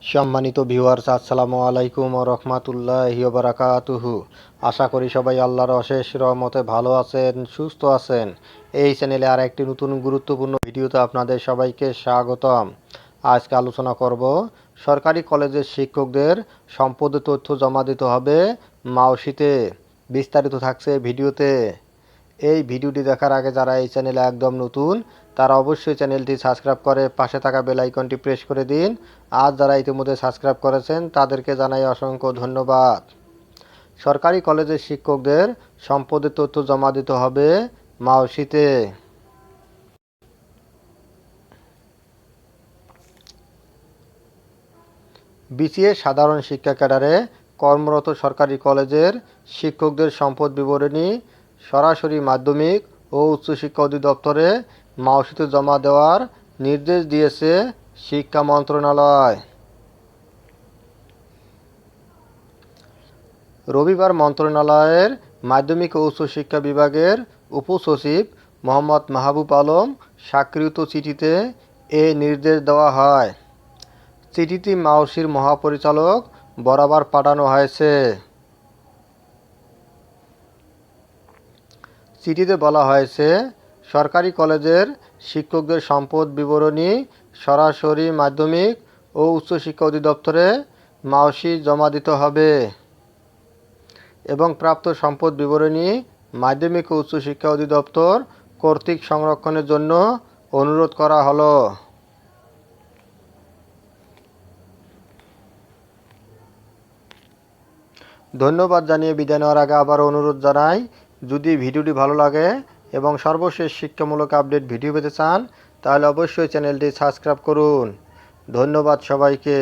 সম্মানিত ভিউয়ার্স, আসসালামু আলাইকুম ওয়া রাহমাতুল্লাহি ওয়া বারাকাতুহু। আশা করি সবাই আল্লাহর অশেষ রহমতে ভালো আছেন, সুস্থ আছেন। এই চ্যানেলে আর একটি নতুন গুরুত্বপূর্ণ ভিডিওতে আপনাদের সবাইকে স্বাগতম। আজকে আলোচনা করব সরকারি কলেজের শিক্ষকদের সম্পদের তথ্য জমা দিতে হবে মাওসিতে। বিস্তারিত থাকছে ভিডিওতে। এই ভিডিওটি দেখার আগে যারা এই চ্যানেলে একদম নতুন তারা অবশ্যই চ্যানেলটি সাবস্ক্রাইব করে পাশে থাকা বেল আইকনটি প্রেস করে দিন। আর যারা ইতিমধ্যে সাবস্ক্রাইব করেছেন তাদেরকে জানাই অসংখ্য ধন্যবাদ। সরকারি কলেজের শিক্ষকদের সম্পদের তথ্য জমা দিতে হবে মাওসিতে। বিসিএস সাধারণ শিক্ষা ক্যাডারে কর্মরত সরকারি কলেজের শিক্ষকদের সম্পদ বিবরণী সরাসরি মাধ্যমিক ও উচ্চশিক্ষা অধিদপ্তরে মাওসিতে জমা দেওয়ার নির্দেশ দিয়েছে শিক্ষা মন্ত্রণালয়। রবিবার মন্ত্রণালয়ের মাধ্যমিক ও উচ্চশিক্ষা বিভাগের উপসচিব মোহাম্মদ মাহবুব আলম স্বাক্ষরিত চিঠিতে এ নির্দেশ দেওয়া হয়। চিঠিটি মাওসির মহাপরিচালক বরাবর পাঠানো হয়েছে। চিঠিতে বলা হয়েছে, সরকারি কলেজের শিক্ষকদের সম্পদ বিবরণী সরাসরি মাধ্যমিক ও উচ্চশিক্ষা অধিদপ্তরে মাওসি জমা দিতে হবে এবং প্রাপ্ত সম্পদ বিবরণী মাধ্যমিক ও উচ্চশিক্ষা অধিদপ্তর কর্তৃক সংরক্ষণের জন্য অনুরোধ করা হলো। ধন্যবাদ জানিয়ে বিদায় নেওয়ার আগে আবার অনুরোধ জানাই, যদি ভিডিওটি ভালো লাগে এবং সর্বশেষ শিক্ষামূলক আপডেট ভিডিও পেতে চান তাহলে অবশ্যই চ্যানেলটি সাবস্ক্রাইব করুন। ধন্যবাদ সবাইকে।